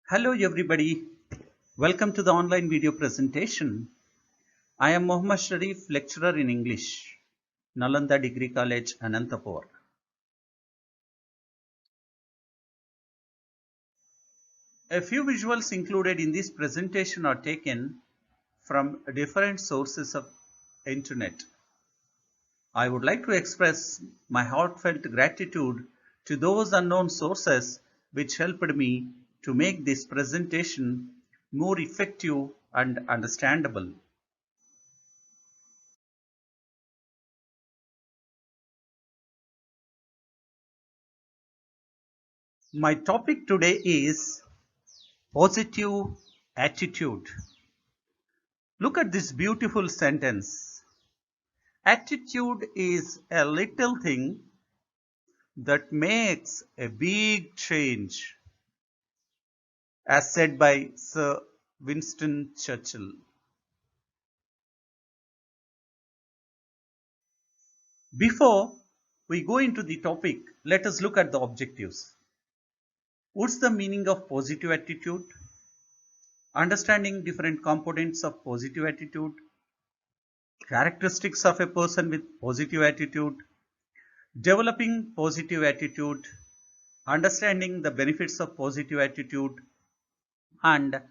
Hello everybody, welcome to the online video presentation. I am Mohammad Sharif, lecturer in English, Nalanda Degree College, Anantapur. A few visuals included in this presentation are taken from different sources of internet. I would like to express my heartfelt gratitude to those unknown sources which helped me to make this presentation more effective and understandable. My topic today is positive attitude. Look at this beautiful sentence. Attitude is a little thing that makes a big change, as said by Sir Winston Churchill. Before we go into the topic, let us look at the objectives. What's the meaning of positive attitude? Understanding different components of positive attitude, characteristics of a person with positive attitude, developing positive attitude, understanding the benefits of positive attitude, and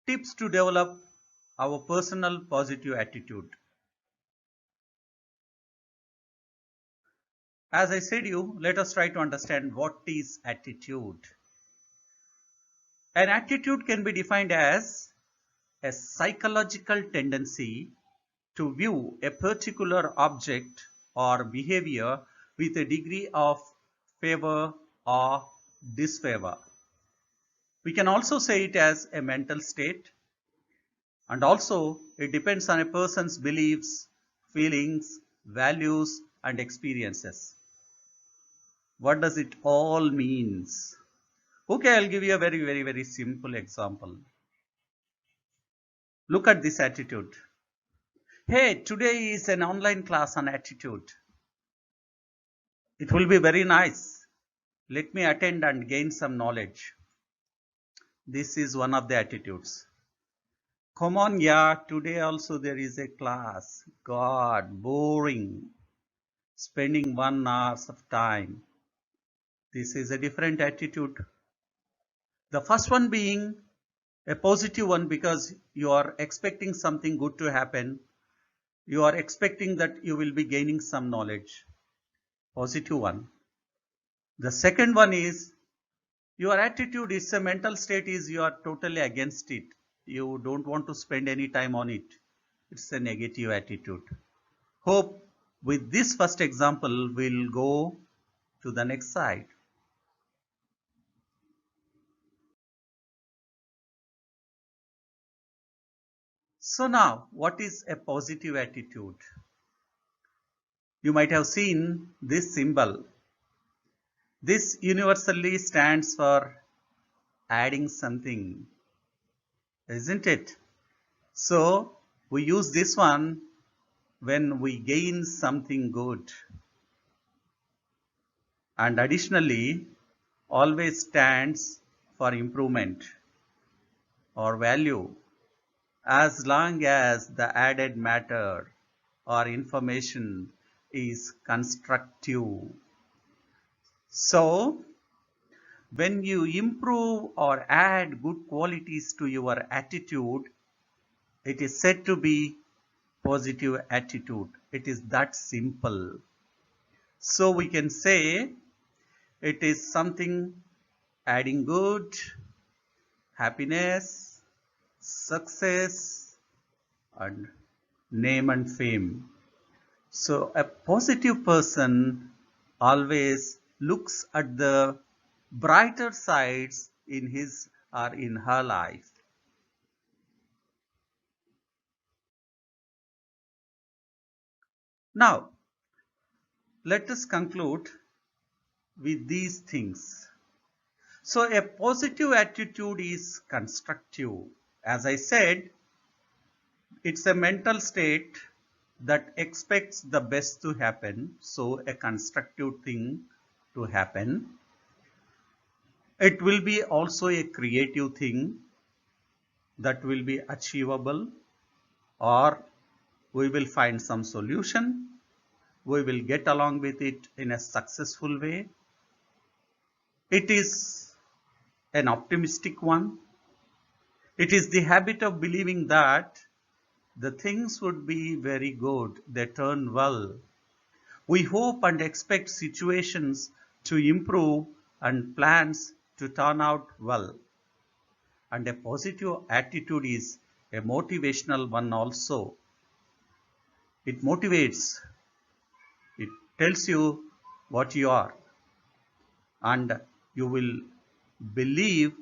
tips to develop our personal positive attitude. As I said you, let us try to understand what is attitude. An attitude can be defined as a psychological tendency to view a particular object or behavior with a degree of favor or disfavor. We can also say it as a mental state, and also it depends on a person's beliefs, feelings, values, and experiences. What does it all means? Okay, I'll give you a very simple example. Look at this attitude. Hey, today is an online class on attitude. It will be very nice. Let me attend and gain some knowledge. This is one of the attitudes. Come on, yeah, today also there is a class. God, boring. Spending 1 hour of time. This is a different attitude. The first one being a positive one because you are expecting something good to happen. You are expecting that you will be gaining some knowledge. Positive one. The second one is your attitude is a mental state is you are totally against it. You don't want to spend any time on it. It's a negative attitude. Hope with this first example we'll go to the next side. So now, what is a positive attitude? You might have seen this symbol. This universally stands for adding something, isn't it? So we use this one when we gain something good. And additionally, always stands for improvement or value as long as the added matter or information is constructive. So, when you improve or add good qualities to your attitude, it is said to be positive attitude. It is that simple. So we can say it is something adding good, happiness, success, and name and fame. So a positive person always looks at the brighter sides in his or in her life. Now, let us conclude with these things. So a positive attitude is constructive. As I said, it's a mental state that expects the best to happen. So a constructive thing to happen. It will be also a creative thing that will be achievable, or we will find some solution, we will get along with it in a successful way. It is an optimistic one. It is the habit of believing that the things would be very good, they turn well. We hope and expect situations to improve and plans to turn out well. And a positive attitude is a motivational one also. It motivates, it tells you what you are, and you will believe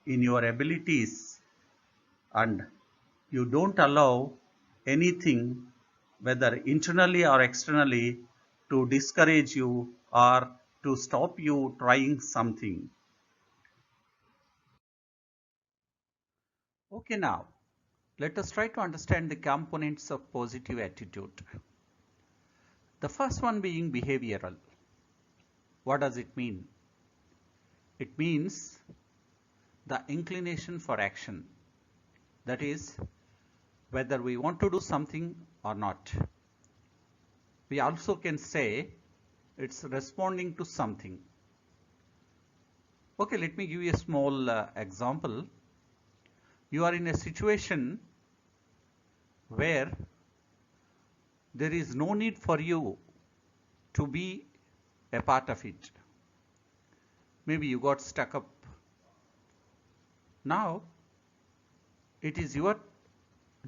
in your abilities, and you don't allow anything, whether internally or externally, to discourage you or to stop you trying something. Okay, now let us try to understand the components of positive attitude. The first one being behavioral. What does it mean? It means the inclination for action. That is, whether we want to do something or not. We also can say it's responding to something. Okay, let me give you a small example. You are in a situation where there is no need for you to be a part of it. Maybe you got stuck up. Now, it is your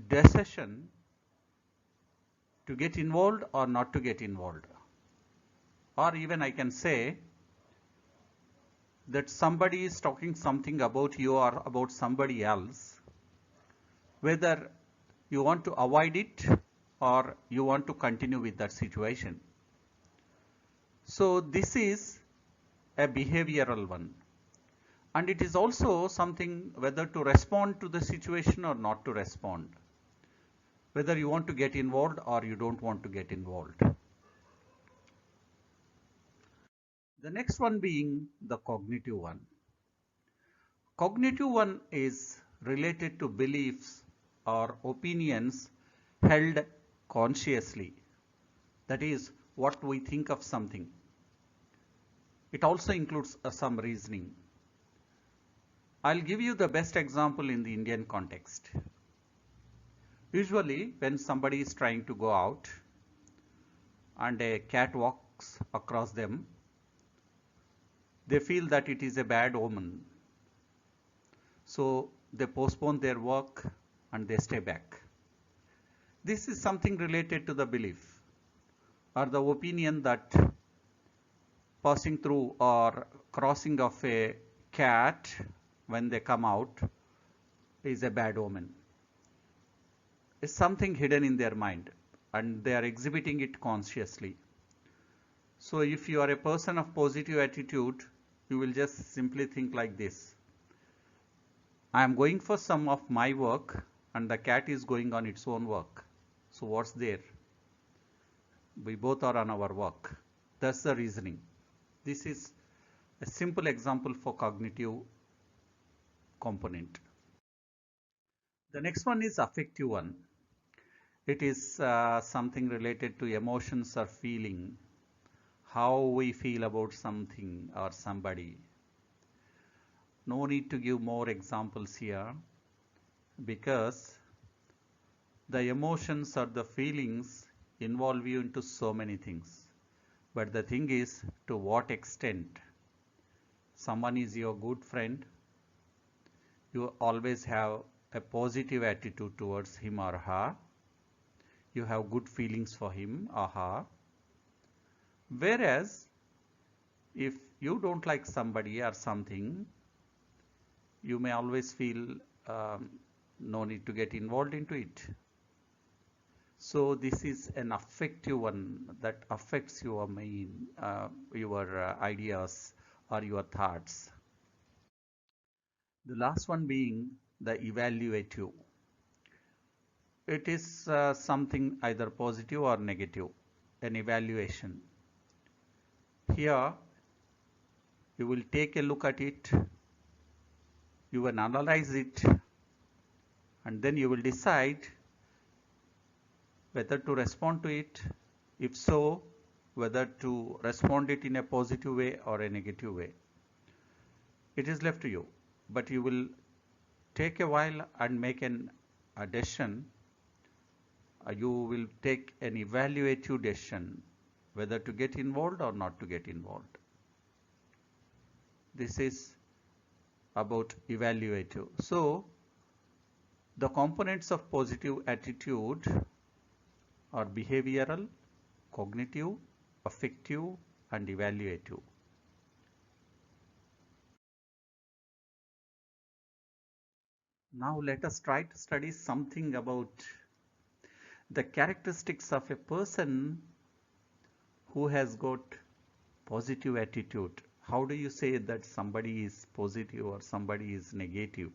decision to get involved or not to get involved. Or even I can say that somebody is talking something about you or about somebody else, whether you want to avoid it or you want to continue with that situation. So this is a behavioral one, and it is also something whether to respond to the situation or not to respond, whether you want to get involved or you don't want to get involved. The next one being the cognitive one. Cognitive one is related to beliefs or opinions held consciously. That is, what we think of something. It also includes some reasoning. I'll give you the best example in the Indian context. Usually, when somebody is trying to go out and a cat walks across them, they feel that it is a bad omen. So they postpone their work and they stay back. This is something related to the belief or the opinion that passing through or crossing of a cat when they come out is a bad omen. It's something hidden in their mind and they are exhibiting it consciously. So if you are a person of positive attitude, you will just simply think like this: I am going for some of my work and the cat is going on its own work. So what's there? We both are on our work. That's the reasoning. This is a simple example for cognitive component. The next one is affective one. It is something related to emotions or feeling, how we feel about something or somebody. No need to give more examples here because the emotions or the feelings involve you into so many things. But the thing is, to what extent someone is your good friend, you always have a positive attitude towards him or her. You have good feelings for him or her. Whereas, if you don't like somebody or something, you may always feel no need to get involved into it. So this is an affective one that affects your main, your ideas or your thoughts. The last one being the evaluative. It is something either positive or negative, an evaluation. Here you will take a look at it You will analyze it and then you will decide whether to respond to it. If so, whether to respond it in a positive way or a negative way. It is left to you, but you will take a while and make a decision. You will take an evaluative decision whether to get involved or not to get involved. This is about evaluative. So the components of positive attitude are behavioral, cognitive, affective, and evaluative. Now let us try to study something about the characteristics of a person who has got positive attitude. How do you say that somebody is positive or somebody is negative?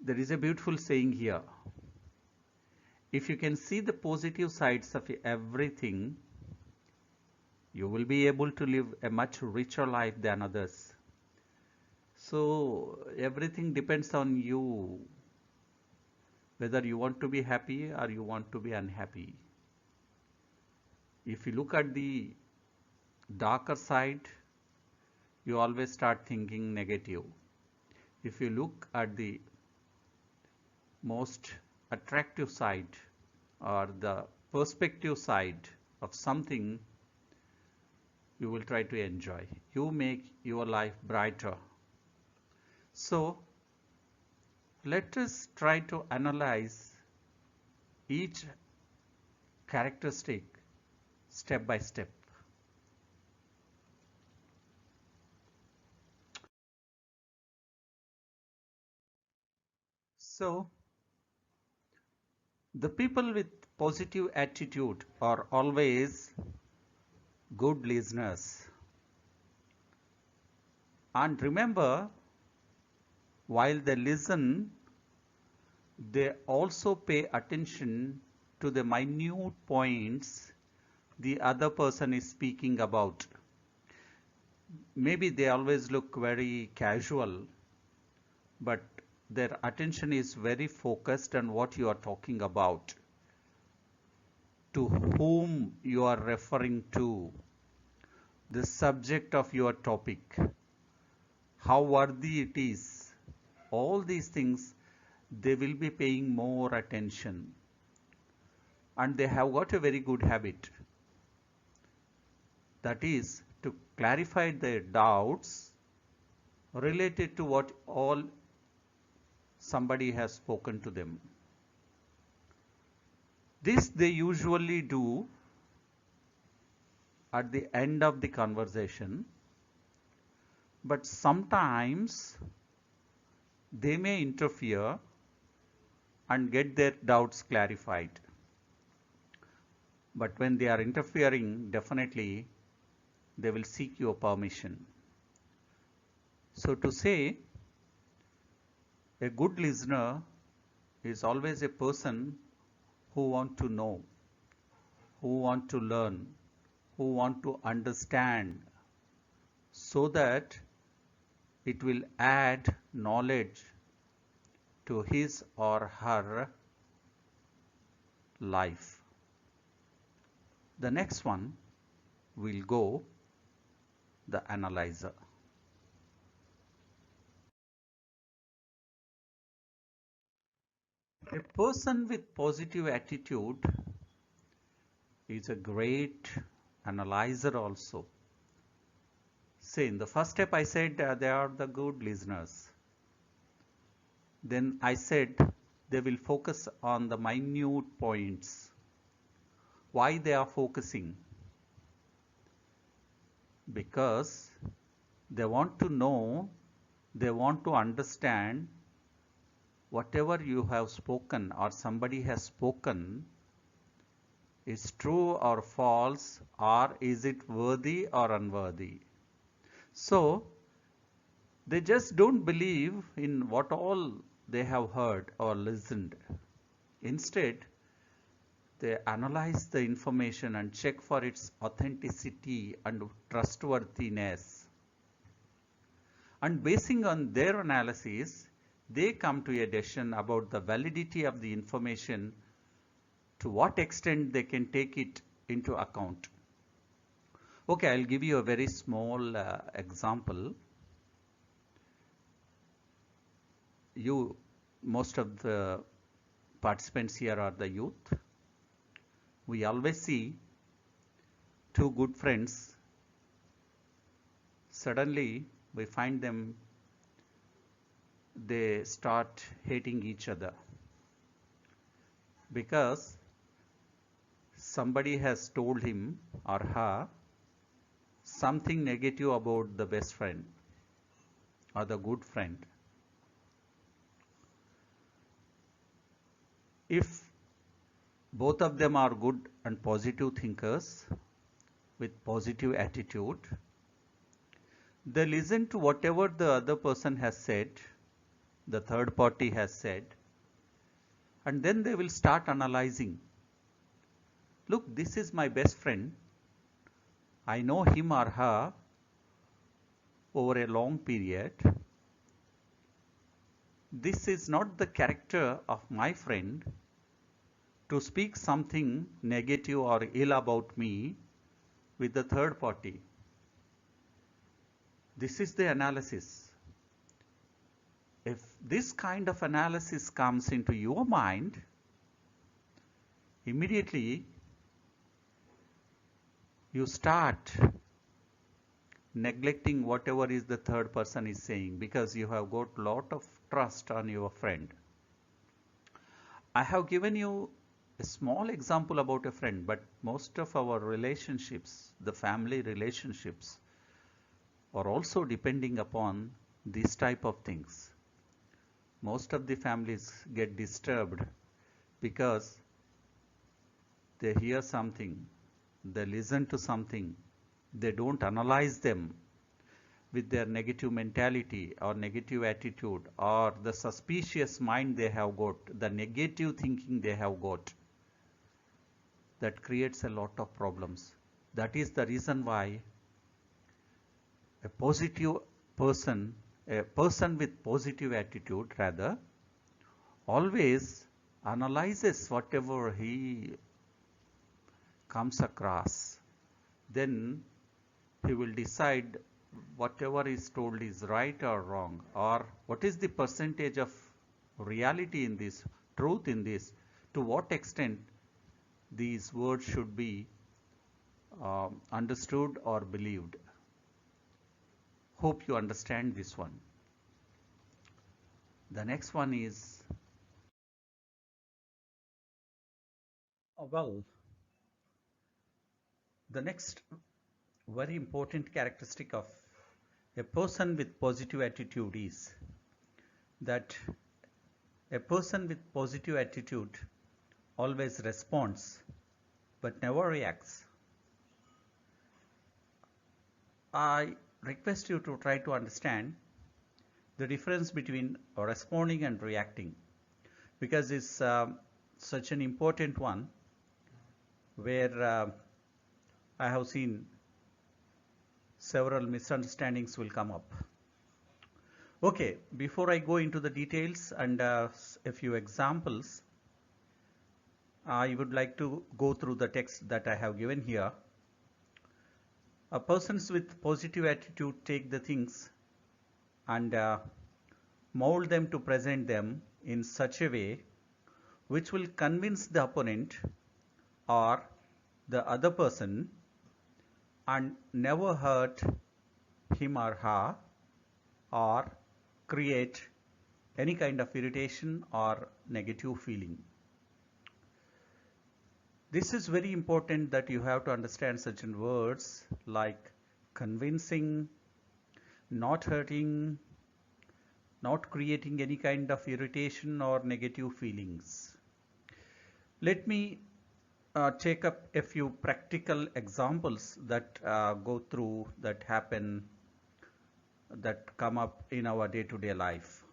There is a beautiful saying here. If you can see the positive sides of everything, you will be able to live a much richer life than others. So everything depends on you, whether you want to be happy or you want to be unhappy. If you look at the darker side, you always start thinking negative. If you look at the most attractive side or the perspective side of something, you will try to enjoy. You make your life brighter. So let us try to analyze each characteristic step by step. So the people with positive attitude are always good listeners. And remember, while they listen, they also pay attention to the minute points the other person is speaking about. Maybe they always look very casual, but their attention is very focused on what you are talking about, to whom you are referring to, the subject of your topic, how worthy it is. All these things they will be paying more attention, and they have got a very good habit, that is to clarify their doubts related to what all somebody has spoken to them. This they usually do at the end of the conversation, but sometimes they may interfere and get their doubts clarified. But when they are interfering, definitely they will seek your permission. So to say, a good listener is always a person who want to know, who want to learn, who want to understand, so that it will add knowledge to his or her life. The next one will go the analyzer. A person with positive attitude is a great analyzer also. See, in the first step I said they are the good listeners. Then I said they will focus on the minute points. Why they are focusing? Because they want to know, they want to understand whatever you have spoken or somebody has spoken is true or false, or is it worthy or unworthy. So they just don't believe in what all they have heard or listened. Instead, they analyze the information and check for its authenticity and trustworthiness. And basing on their analysis, they come to a decision about the validity of the information, to what extent they can take it into account. Okay, I'll give you a very small example. Most of the participants here are the youth. We always see two good friends. Suddenly, we find them, they start hating each other because somebody has told him or her something negative about the best friend or the good friend. If both of them are good and positive thinkers with positive attitude, they listen to whatever the other person has said, the third party has said, and then they will start analyzing. Look, this is my best friend. I know him or her over a long period. This is not the character of my friend to speak something negative or ill about me with the third party. This is the analysis. If this kind of analysis comes into your mind, immediately you start neglecting whatever is the third person is saying, because you have got a lot of trust on your friend. I have given you a small example about a friend, but most of our relationships, the family relationships, are also depending upon these type of things. Most of the families get disturbed because they hear something, they listen to something, they don't analyze them with their negative mentality or negative attitude or the suspicious mind they have got, the negative thinking they have got. That creates a lot of problems. That is the reason why a person with positive attitude rather, always analyzes whatever he comes across. Then he will decide whatever is told is right or wrong, or what is the percentage of reality in this, truth in this, to what extent these words should be understood or believed. Hope you understand this one. The next one is, well, the next very important characteristic of a person with positive attitude is that a person with positive attitude always responds but never reacts. I request you to try to understand the difference between responding and reacting, because it's such an important one where I have seen several misunderstandings will come up. Okay, before I go into the details and a few examples, I would like to go through the text that I have given here. Persons with positive attitude take the things and mold them to present them in such a way which will convince the opponent or the other person and never hurt him or her or create any kind of irritation or negative feeling. This is very important, that you have to understand certain words like convincing, not hurting, not creating any kind of irritation or negative feelings. Let me take up a few practical examples that go through, that happen, that come up in our day-to-day life.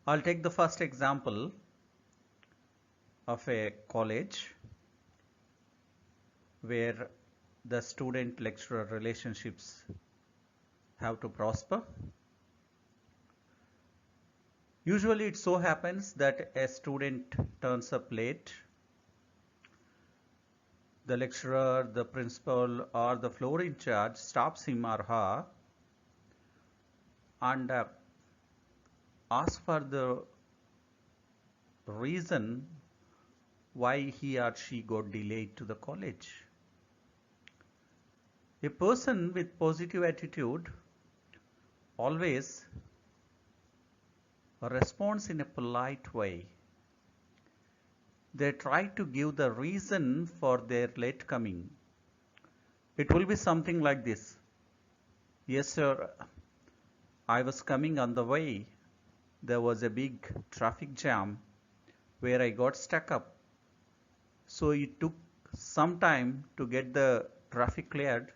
I'll take the first example of a college where the student-lecturer relationships have to prosper. Usually it so happens that a student turns up late. The lecturer, the principal, or the floor in charge stops him or her and asks for the reason why he or she got delayed to the college. A person with positive attitude always responds in a polite way. They try to give the reason for their late coming. It will be something like this. Yes, sir, I was coming on the way. There was a big traffic jam where I got stuck up. So it took some time to get the traffic cleared,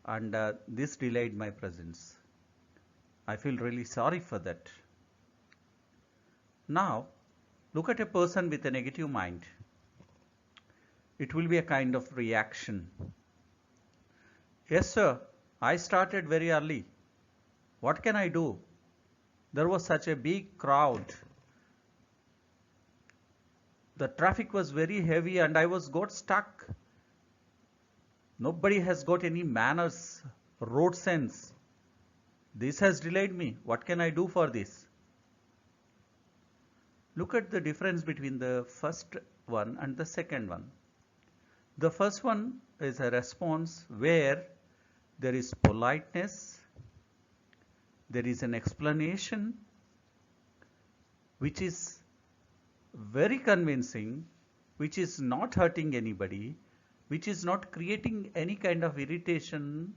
and this delayed my presence. I feel really sorry for that. Now, look at a person with a negative mind. It will be a kind of reaction. Yes, sir, I started very early. What can I do? There was such a big crowd. The traffic was very heavy and I got stuck. Nobody has got any manners, road sense. This has delayed me. What can I do for this? Look at the difference between the first one and the second one. The first one is a response where there is politeness, there is an explanation which is very convincing, which is not hurting anybody, which is not creating any kind of irritation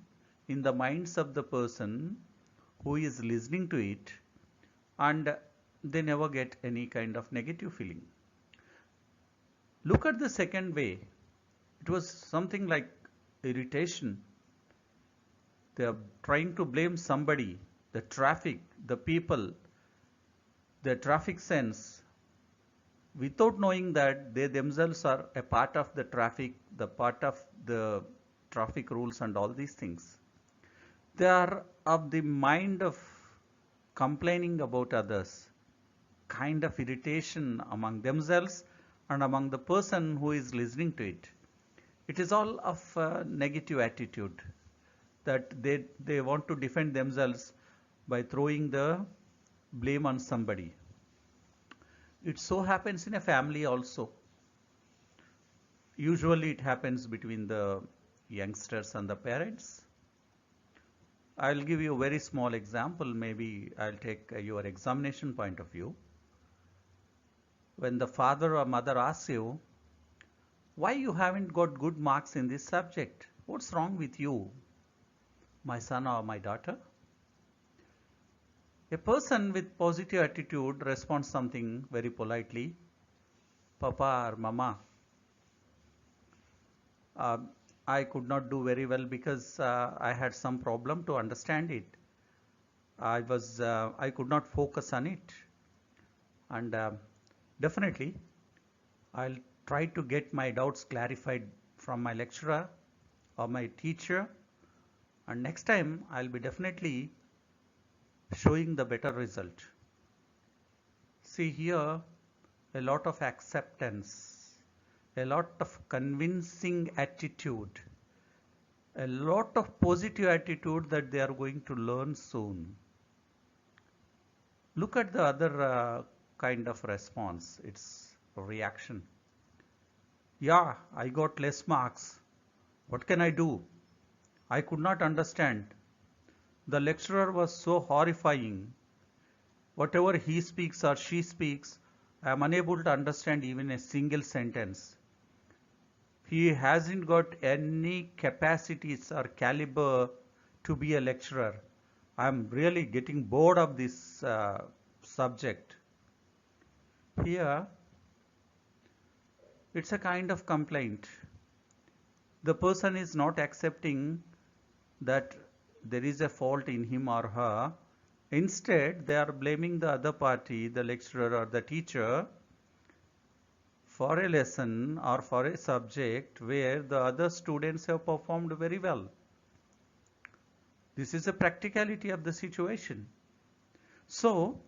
in the minds of the person who is listening to it, and they never get any kind of negative feeling. Look at the second way. It was something like irritation. They are trying to blame somebody, the traffic, the people, the traffic sense, without knowing that they themselves are a part of the traffic, the part of the traffic rules and all these things. They are of the mind of complaining about others, kind of irritation among themselves and among the person who is listening to it. It is all of a negative attitude that they want to defend themselves by throwing the blame on somebody. It so happens in a family also. Usually it happens between the youngsters and the parents. I'll give you a very small example. Maybe I'll take your examination point of view. When the father or mother asks you, why you haven't got good marks in this subject? What's wrong with you, my son or my daughter? A person with positive attitude responds something very politely. Papa or Mama, I could not do very well because I had some problem to understand it. I could not focus on it, and definitely I'll try to get my doubts clarified from my lecturer or my teacher, and next time I'll be definitely showing the better result. See here, a lot of acceptance, a lot of convincing attitude, a lot of positive attitude that they are going to learn soon. Look at the other kind of response. It's a reaction. Yeah, I got less marks. What can I do? I could not understand. The lecturer was so horrifying. Whatever he speaks or she speaks, I am unable to understand even a single sentence. He hasn't got any capacities or caliber to be a lecturer. I am really getting bored of this subject. Here, it's a kind of complaint. The person is not accepting that there is a fault in him or her. Instead, they are blaming the other party, the lecturer or the teacher, for a lesson or for a subject where the other students have performed very well. This is a practicality of the situation. So,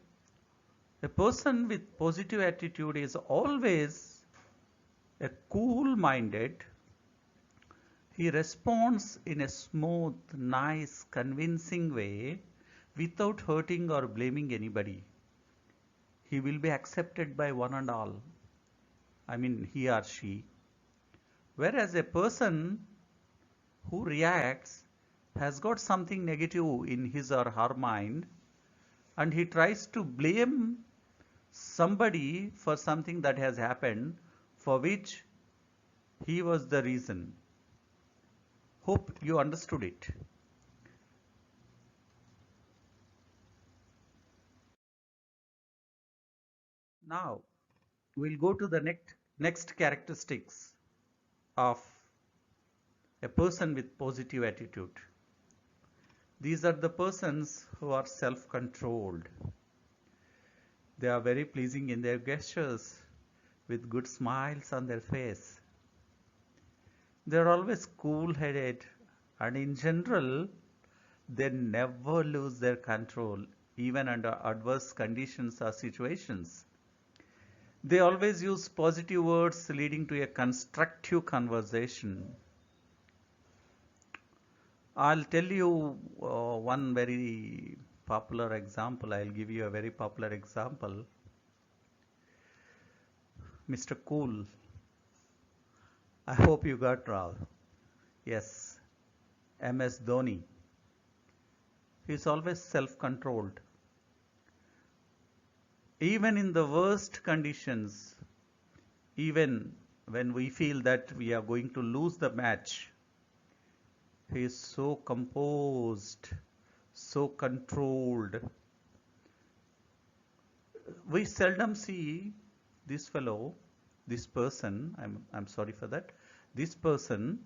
a person with positive attitude is always a cool-minded. He responds in a smooth, nice, convincing way without hurting or blaming anybody. He will be accepted by one and all. I mean, he or she. Whereas a person who reacts has got something negative in his or her mind, and he tries to blame somebody for something that has happened for which he was the reason. Hope you understood it. Now we'll go to the next characteristics of a person with positive attitude. These are the persons who are self-controlled. They are very pleasing in their gestures with good smiles on their face. They are always cool-headed, and in general they never lose their control even under adverse conditions or situations. They always use positive words leading to a constructive conversation. I'll tell you one very popular example. I'll give you a very popular example. Mr. Cool. I hope you got wrong. Yes, MS Dhoni. He's always self-controlled. Even in the worst conditions, even when we feel that we are going to lose the match, he is so composed, so controlled. We seldom see this fellow, this person, I'm sorry for that, this person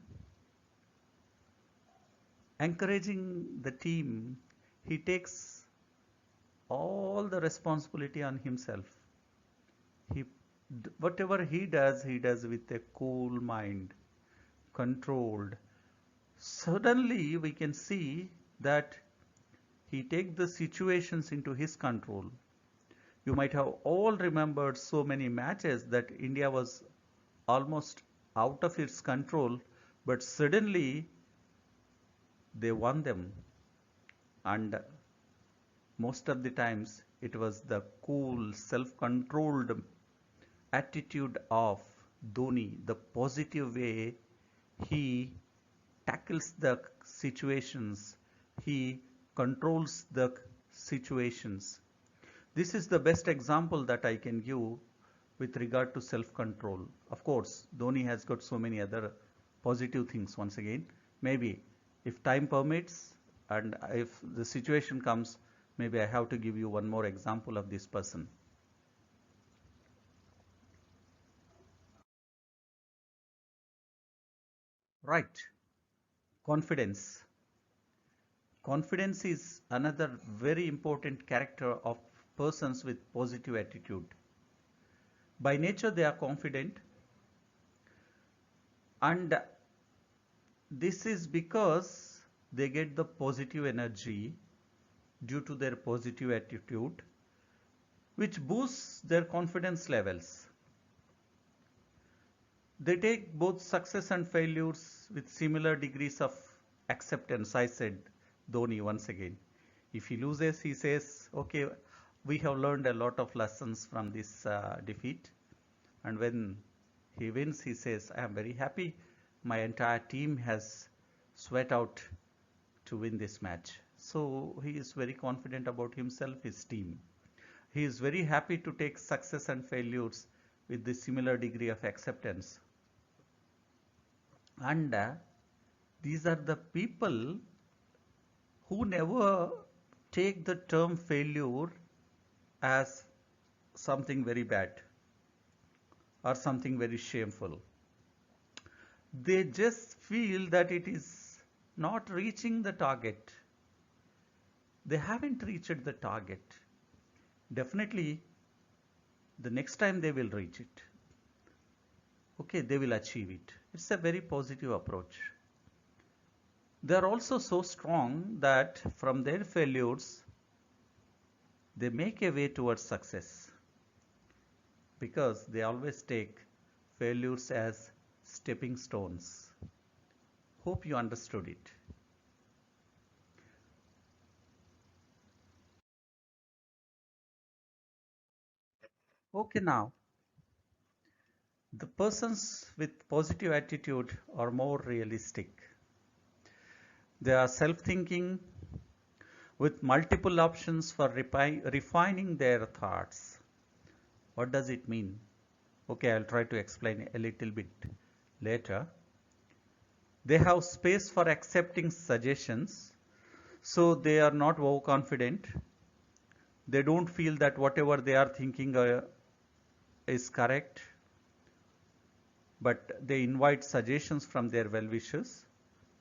encouraging the team. He takes all the responsibility on himself. He, whatever he does with a cool mind, controlled. Suddenly we can see that he takes the situations into his control. You might have all remembered so many matches that India was almost out of its control, but suddenly they won them, and most of the times it was the cool, self-controlled attitude of Dhoni, the positive way he tackles the situations, he controls the situations. This is the best example that I can give with regard to self-control. Of course, Dhoni has got so many other positive things once again. Maybe if time permits and if the situation comes, maybe I have to give you one more example of this person. Right. Confidence. Confidence is another very important character of persons with positive attitude. By nature, they are confident, and this is because they get the positive energy due to their positive attitude, which boosts their confidence levels. They take both success and failures with similar degrees of acceptance. I said Dhoni once again. If he loses, he says, okay, we have learned a lot of lessons from this defeat. And when he wins, he says, I am very happy. My entire team has sweat out to win this match. So he is very confident about himself, his team. He is very happy to take success and failures with the similar degree of acceptance. And these are the people who never take the term failure as something very bad or something very shameful. They just feel that it is not reaching the target. They haven't reached the target. Definitely, the next time they will reach it. Okay, they will achieve it. It's a very positive approach. They are also so strong that from their failures, they make a way towards success because they always take failures as stepping stones. Hope you understood it. Okay, now the persons with positive attitude are more realistic. They are self-thinking with multiple options for refining their thoughts. What does it mean? Okay, I'll try to explain a little bit later. They have space for accepting suggestions, so they are not overconfident. They don't feel that whatever they are thinking is correct, but they invite suggestions from their well-wishers,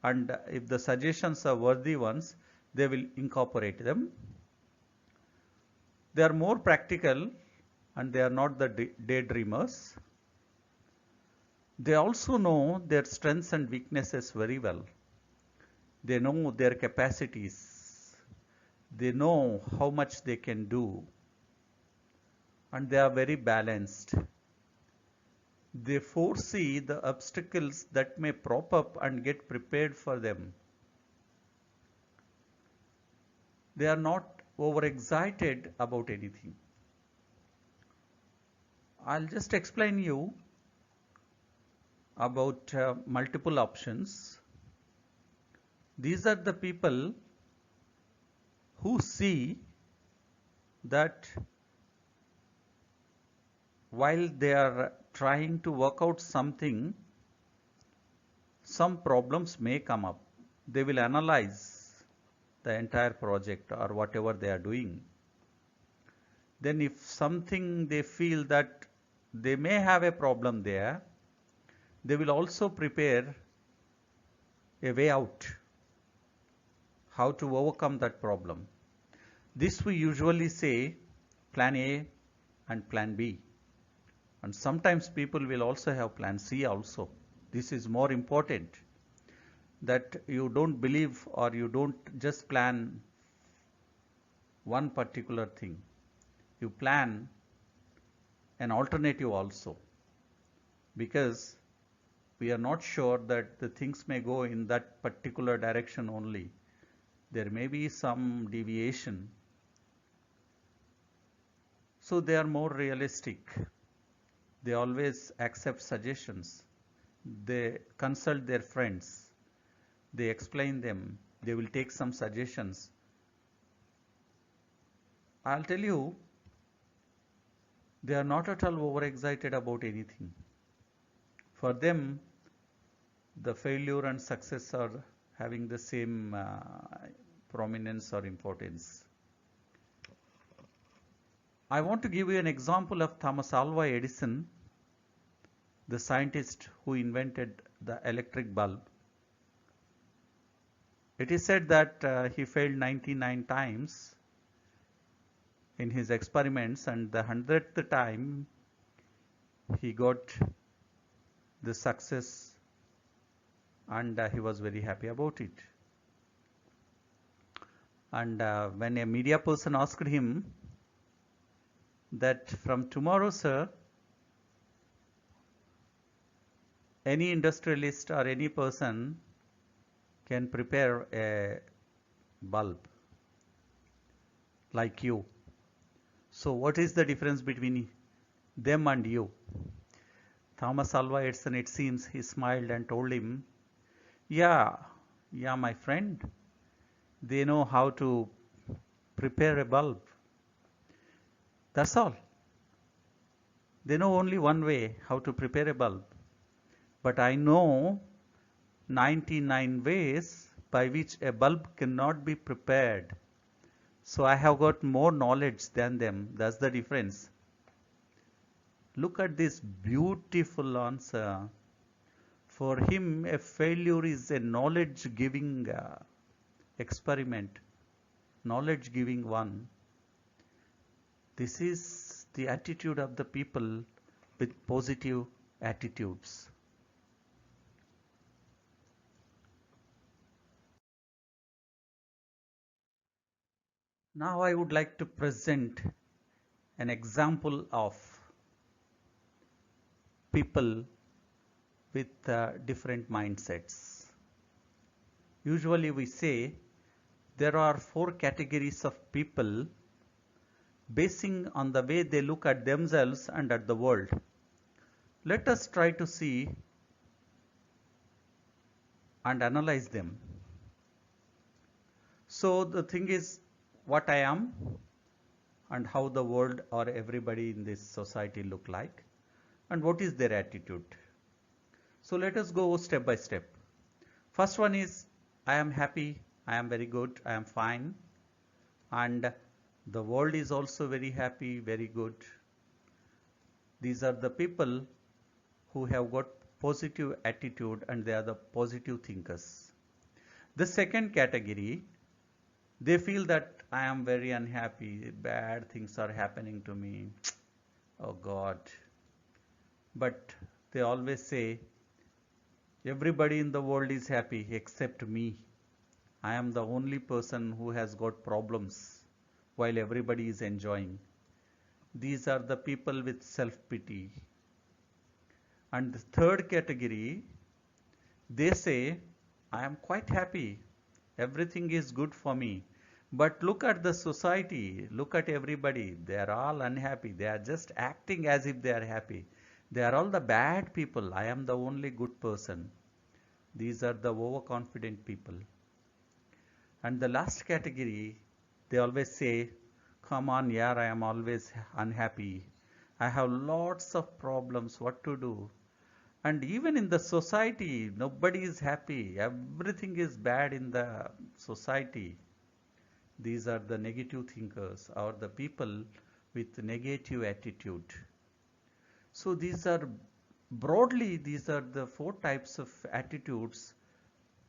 and if the suggestions are worthy ones, they will incorporate them. They are more practical and they are not the daydreamers. They also know their strengths and weaknesses very well. They know their capacities. They know how much they can do. And they are very balanced. They foresee the obstacles that may prop up and get prepared for them. They are not overexcited about anything. I'll just explain you about multiple options. These are the people who see that while they are trying to work out something, some problems may come up. They will analyze the entire project or whatever they are doing. Then if something they feel that they may have a problem there, they will also prepare a way out, how to overcome that problem. This we usually say plan A and plan B. And sometimes people will also have plan C also. This is more important, that you don't believe or you don't just plan one particular thing. You plan an alternative also, because we are not sure that the things may go in that particular direction only. There may be some deviation. So they are more realistic. They always accept suggestions. They consult their friends. They explain them. They will take some suggestions. I'll tell you, they are not at all overexcited about anything. For them, the failure and success are having the same prominence or importance. I want to give you an example of Thomas Alva Edison, the scientist who invented the electric bulb. It is said that he failed 99 times in his experiments, and the 100th time he got the success, and he was very happy about it. And when a media person asked him that from tomorrow, sir, any industrialist or any person can prepare a bulb like you. So what is the difference between them and you? Thomas Alva Edison, it seems, he smiled and told him, yeah, my friend, they know how to prepare a bulb. That's all. They know only one way how to prepare a bulb. But I know 99 ways by which a bulb cannot be prepared. So I have got more knowledge than them. That's the difference. Look at this beautiful answer. For him, a failure is a knowledge giving experiment, knowledge giving one. This is the attitude of the people with positive attitudes. Now I would like to present an example of people with different mindsets. Usually we say there are four categories of people basing on the way they look at themselves and at the world. Let us try to see and analyze them. So the thing is what I am and how the world or everybody in this society look like and what is their attitude. So let us go step by step. First one is I am happy, I am very good, I am fine, and the world is also very happy, very good. These are the people who have got positive attitude and they are the positive thinkers. The second category, they feel that I am very unhappy, bad things are happening to me, oh God. But they always say, everybody in the world is happy except me. I am the only person who has got problems while everybody is enjoying. These are the people with self-pity. And the third category, they say, I am quite happy. Everything is good for me. But look at the society, look at everybody. They are all unhappy. They are just acting as if they are happy. They are all the bad people. I am the only good person. These are the overconfident people. And the last category, they always say, come on, yeah, I am always unhappy. I have lots of problems, what to do? And even in the society, nobody is happy. Everything is bad in the society. These are the negative thinkers or the people with negative attitude. So these are broadly, these are the four types of attitudes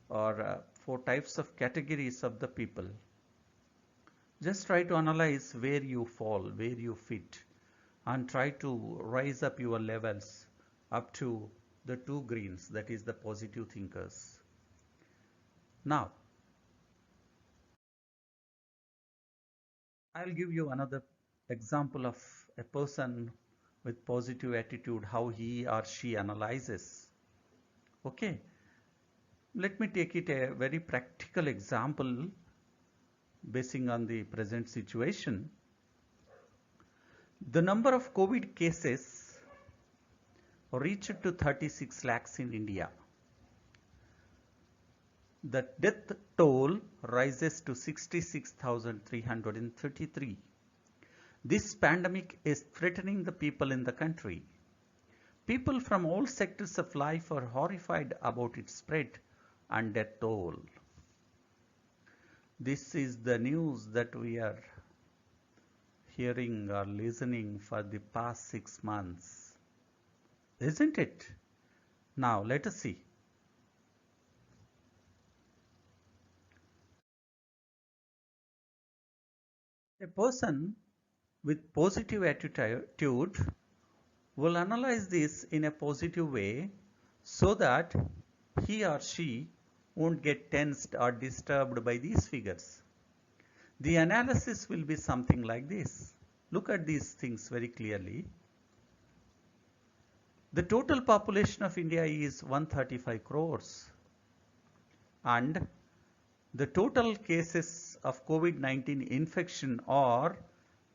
or four types of categories of the people. Just try to analyze where you fall, where you fit, and try to rise up your levels up to the two greens, that is the positive thinkers. Now, I'll give you another example of a person with positive attitude, how he or she analyzes. Okay, let me take it a very practical example basing on the present situation. The number of COVID cases reached to 36 lakhs in India. The death toll rises to 66,333. This pandemic is threatening the people in the country. People from all sectors of life are horrified about its spread and death toll. This is the news that we are hearing or listening for the past 6 months, isn't it? Now let us see. A person with positive attitude will analyze this in a positive way so that he or she won't get tensed or disturbed by these figures. The analysis will be something like this. Look at these things very clearly. The total population of India is 135 crores and the total cases of COVID-19 infection are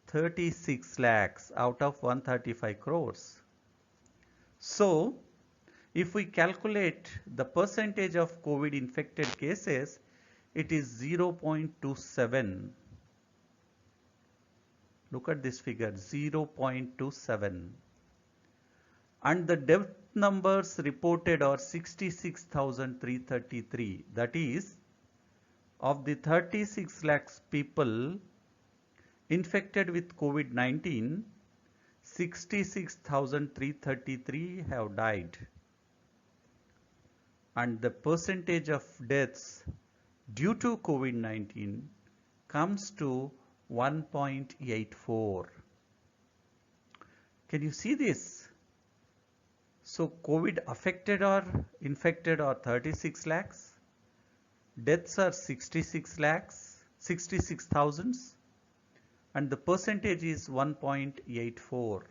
36 lakhs out of 135 crores. So, if we calculate the percentage of COVID infected cases, it is 0.27. Look at this figure, 0.27. And the death numbers reported are 66,333. That is, of the 36 lakhs people infected with COVID-19, 66,333 have died. And the percentage of deaths due to COVID-19 comes to 1.84. Can you see this? So COVID affected or infected are 36 lakhs. Deaths are 66 lakhs, 66 thousands. and the percentage is 1.84.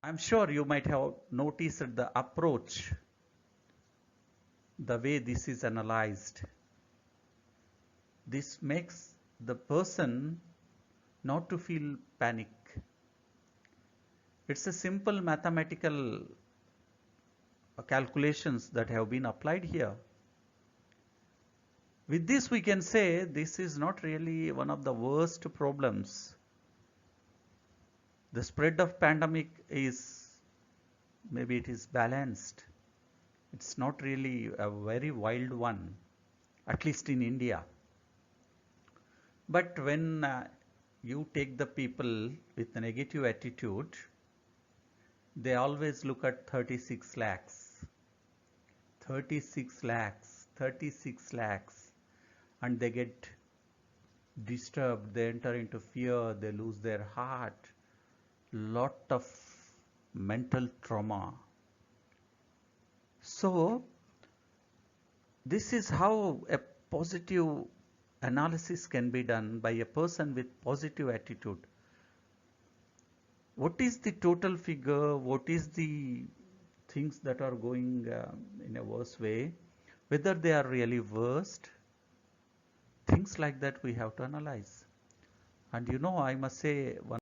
I'm sure you might have noticed the approach, the way this is analyzed. This makes the person not to feel panic. It's a simple mathematical calculations that have been applied here. With this we can say this is not really one of the worst problems. The spread of pandemic is, maybe it is balanced. It's not really a very wild one, at least in India. But when you take the people with a negative attitude, they always look at 36 lakhs, 36 lakhs, 36 lakhs, and they get disturbed, they enter into fear, they lose their heart, lot of mental trauma. So this is how a positive analysis can be done by a person with positive attitude. What is the total figure? What is the things that are going in a worse way? Whether they are really worst? Things like that we have to analyze. And you know, I must say one.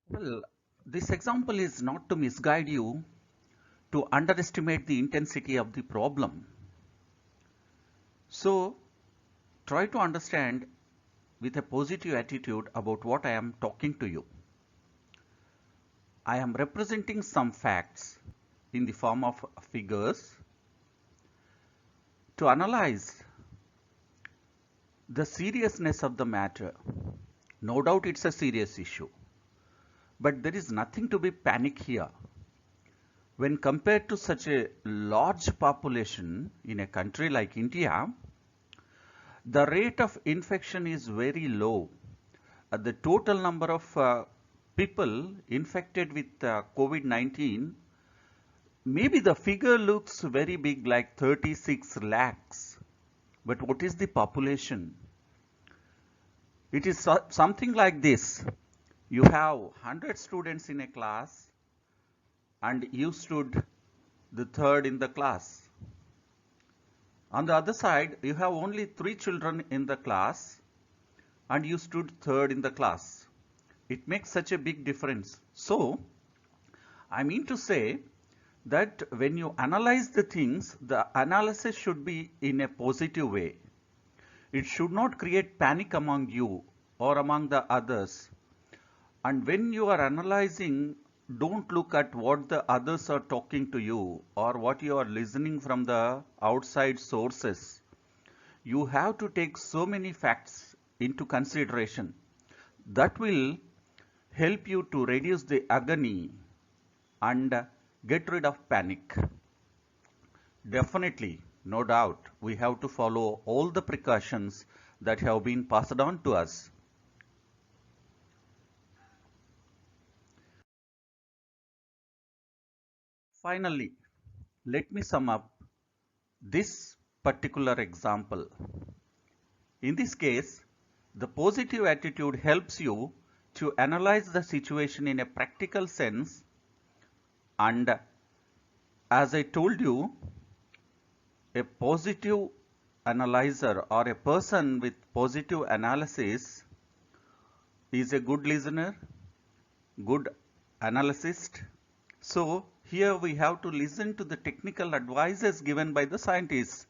Well, this example is not to misguide you to underestimate the intensity of the problem. So try to understand with a positive attitude about what I am talking to you. I am representing some facts in the form of figures to analyze the seriousness of the matter. No doubt it's a serious issue, but there is nothing to be panic here. When compared to such a large population in a country like India, the rate of infection is very low. The total number of people infected with COVID-19, maybe the figure looks very big, like 36 lakhs. But what is the population? It is something like this. You have 100 students in a class and you stood the third in the class. On the other side, you have only 3 children in the class and you stood third in the class. It makes such a big difference. So, I mean to say that when you analyze the things, the analysis should be in a positive way. It should not create panic among you or among the others. And when you are analyzing, don't look at what the others are talking to you or what you are listening from the outside sources. You have to take so many facts into consideration. That will help you to reduce the agony and get rid of panic. Definitely, no doubt, we have to follow all the precautions that have been passed on to us. Finally, let me sum up this particular example. In this case, the positive attitude helps you to analyze the situation in a practical sense, and as I told you, a positive analyzer or a person with positive analysis is a good listener, good analyst. So here we have to listen to the technical advices given by the scientists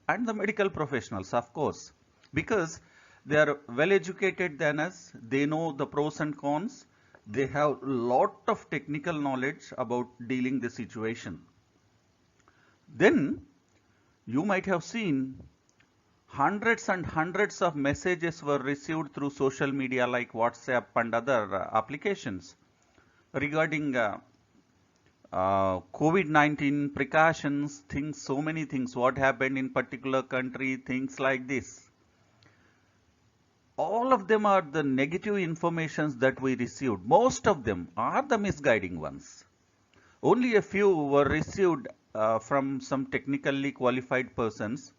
and the medical professionals, of course, because they are well educated than us. They know the pros and cons. They have lot of technical knowledge about dealing the situation. Then you might have seen hundreds and hundreds of messages were received through social media like WhatsApp and other applications regarding COVID-19 precautions, things, so many things, what happened in particular country, things like this. All of them are the negative informations that we received. Most of them are the misguiding ones. Only a few were received from some technically qualified persons.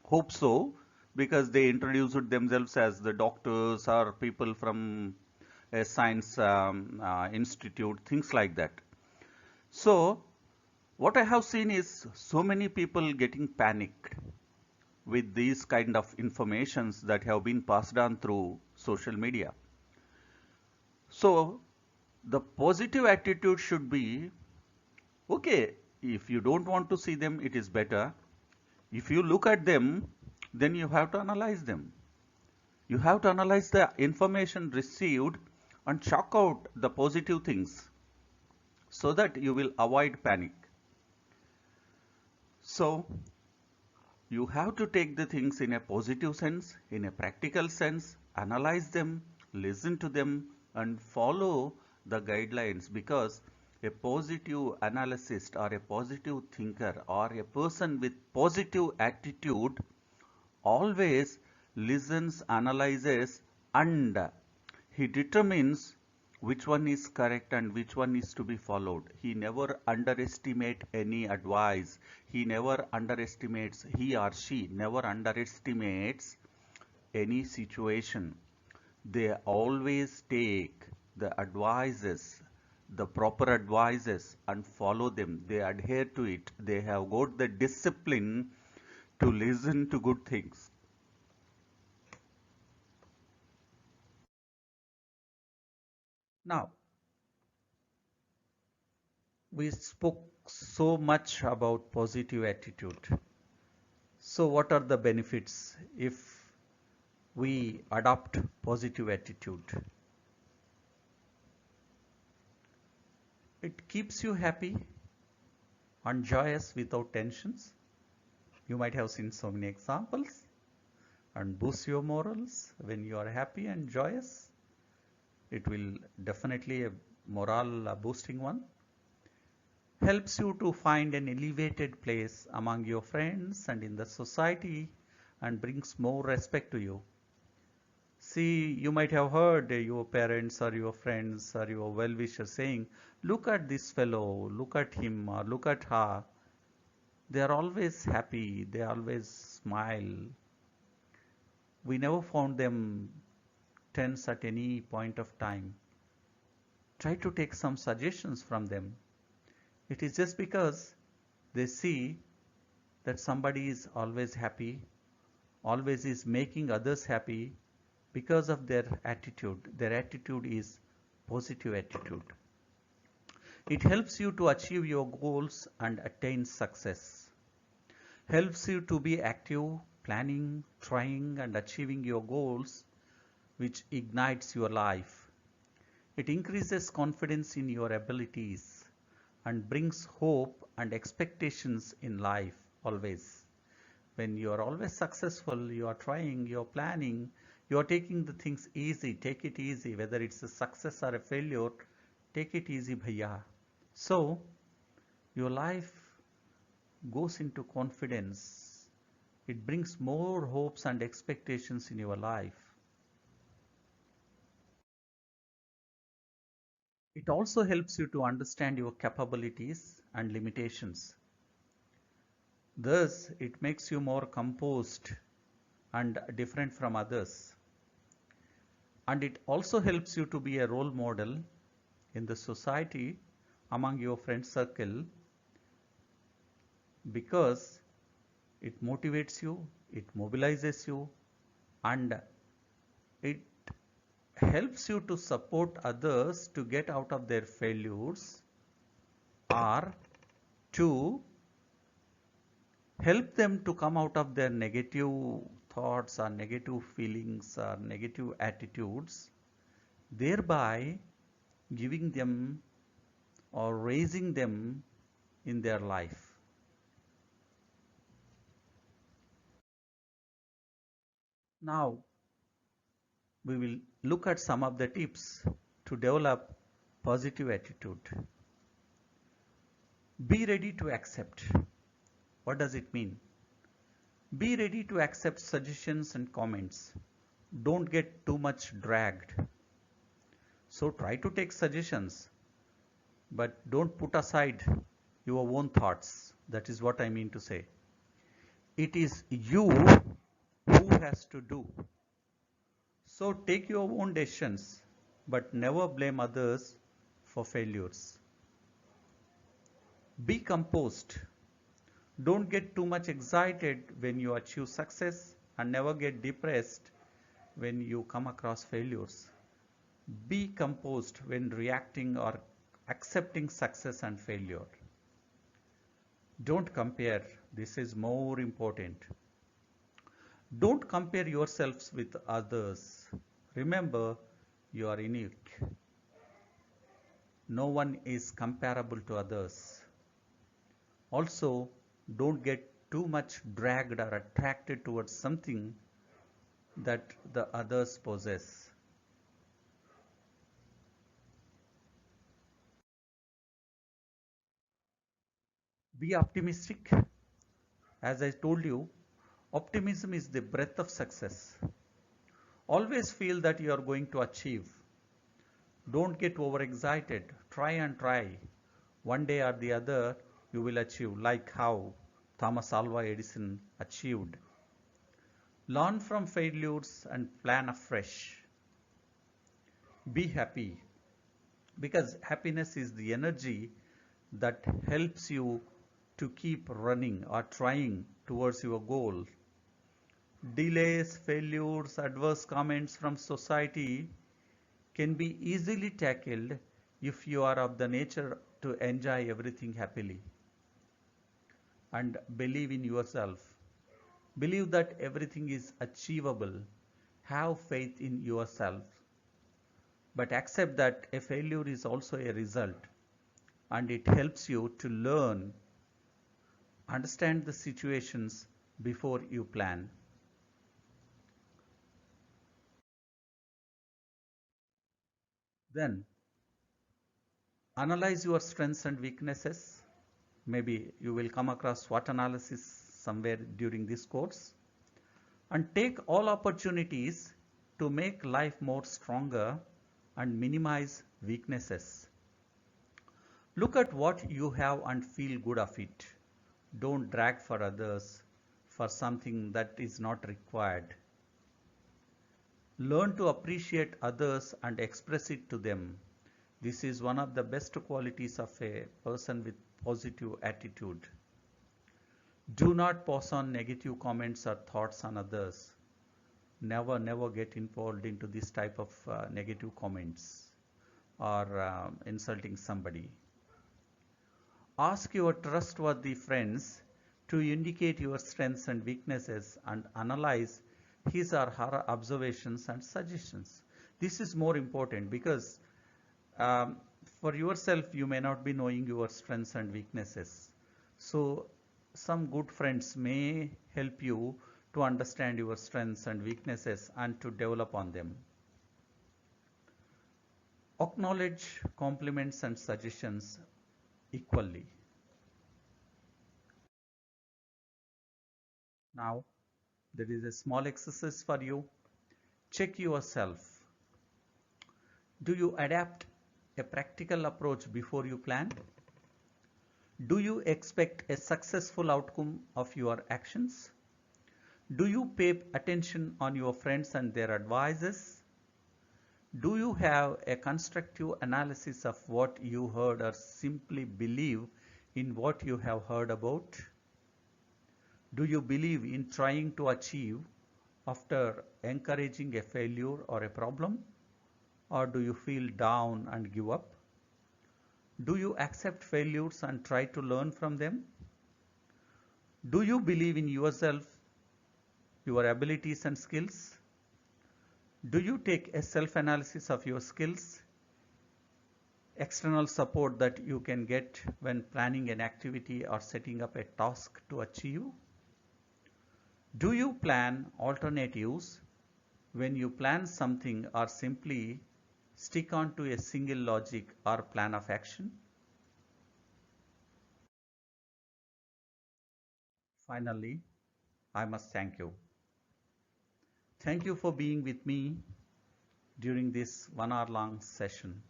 Hope so, because they introduced themselves as the doctors or people from a science institute, things like that. So, what I have seen is so many people getting panicked with these kind of informations that have been passed on through social media. So, the positive attitude should be okay, if you don't want to see them, it is better. If you look at them, then you have to analyze them. You have to analyze the information received and chalk out the positive things so that you will avoid panic. So, you have to take the things in a positive sense, in a practical sense, analyze them, listen to them, and follow the guidelines, because a positive analyst or a positive thinker or a person with positive attitude always listens, analyzes, and he determines which one is correct and which one is to be followed. He never underestimates any advice. He or she never underestimates any situation. They always take the advices, the proper advices, and follow them. They adhere to it. They have got the discipline to listen to good things. Now, we spoke so much about positive attitude. So, what are the benefits if we adopt positive attitude? It keeps you happy and joyous without tensions. You might have seen so many examples, and boosts your morals when you are happy and joyous. It will definitely a morale boosting one. Helps you to find an elevated place among your friends and in the society, and brings more respect to you. See, you might have heard your parents or your friends or your well-wishers saying, look at this fellow, look at him or look at her. They are always happy, they always smile. We never found them tense at any point of time. Try to take some suggestions from them. It is just because they see that somebody is always happy, always is making others happy because of their attitude. Their attitude is positive attitude. It helps you to achieve your goals and attain success. Helps you to be active, planning, trying and achieving your goals, which ignites your life. It increases confidence in your abilities and brings hope and expectations in life always. When you are always successful, you are trying, you are planning, you are taking the things easy, take it easy, whether it's a success or a failure, take it easy, bhaiya. So, your life goes into confidence. It brings more hopes and expectations in your life. It also helps you to understand your capabilities and limitations. Thus, it makes you more composed and different from others. And it also helps you to be a role model in the society among your friend circle, because it motivates you, it mobilizes you, and it helps you to support others to get out of their failures, or to help them to come out of their negative thoughts or negative feelings or negative attitudes, thereby giving them or raising them in their life. Now, we will look at some of the tips to develop positive attitude. Be ready to accept. What does it mean? Be ready to accept suggestions and comments. Don't get too much dragged. So try to take suggestions. but don't put aside your own thoughts. That is what I mean to say. It is you who has to do. So take your own decisions, but never blame others for failures. Be composed. Don't get too much excited when you achieve success and never get depressed when you come across failures. Be composed when reacting or accepting success and failure. Don't compare. This is more important. Don't compare yourselves with others. Remember, you are unique. No one is comparable to others. Also, don't get too much dragged or attracted towards something that the others possess. Be optimistic. As I told you, optimism is the breath of success. Always feel that you are going to achieve. Don't get overexcited. Try and try. One day or the other, you will achieve, like how Thomas Alva Edison achieved. Learn from failures and plan afresh. Be happy, because happiness is the energy that helps you to keep running or trying towards your goal. Delays, failures, adverse comments from society can be easily tackled if you are of the nature to enjoy everything happily and believe in yourself. Believe that everything is achievable. Have faith in yourself. But accept that a failure is also a result, and it helps you to learn, understand the situations before you plan. Then analyze your strengths and weaknesses. Maybe you will come across SWOT analysis somewhere during this course. And take all opportunities to make life more stronger and minimize weaknesses. Look at what you have and feel good of it. Don't drag for others for something that is not required. Learn to appreciate others and express it to them. This is one of the best qualities of a person with positive attitude. Do not pass on negative comments or thoughts on others. Never get involved into this type of negative comments or insulting somebody. Ask your trustworthy friends to indicate your strengths and weaknesses and analyze his or her observations and suggestions. This is more important because um, for yourself you may not be knowing your strengths and weaknesses. So some good friends may help you to understand your strengths and weaknesses and to develop on them. Acknowledge compliments and suggestions equally. Now, there is a small exercise for you. Check yourself. Do you adapt a practical approach before you plan? Do you expect a successful outcome of your actions? Do you pay attention on your friends and their advices? Do you have a constructive analysis of what you heard or simply believe in what you have heard about? Do you believe in trying to achieve after encouraging a failure or a problem? Or do you feel down and give up? Do you accept failures and try to learn from them? Do you believe in yourself, your abilities and skills? Do you take a self-analysis of your skills, external support that you can get when planning an activity or setting up a task to achieve? Do you plan alternatives when you plan something or simply stick on to a single logic or plan of action? Finally, I must thank you. Thank you for being with me during this 1 hour long session.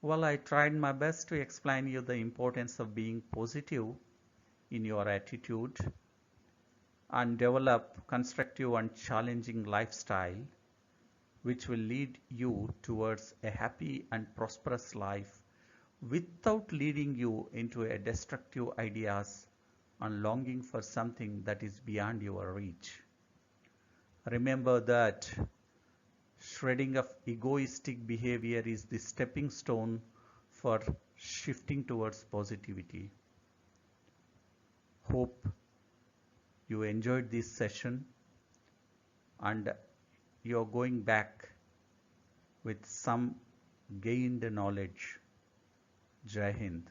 Well, I tried my best to explain you the importance of being positive in your attitude and develop constructive and challenging lifestyle which will lead you towards a happy and prosperous life without leading you into a destructive ideas and longing for something that is beyond your reach. Remember that shredding of egoistic behavior is the stepping stone for shifting towards positivity. Hope you enjoyed this session and you're going back with some gained knowledge. Jai Hind.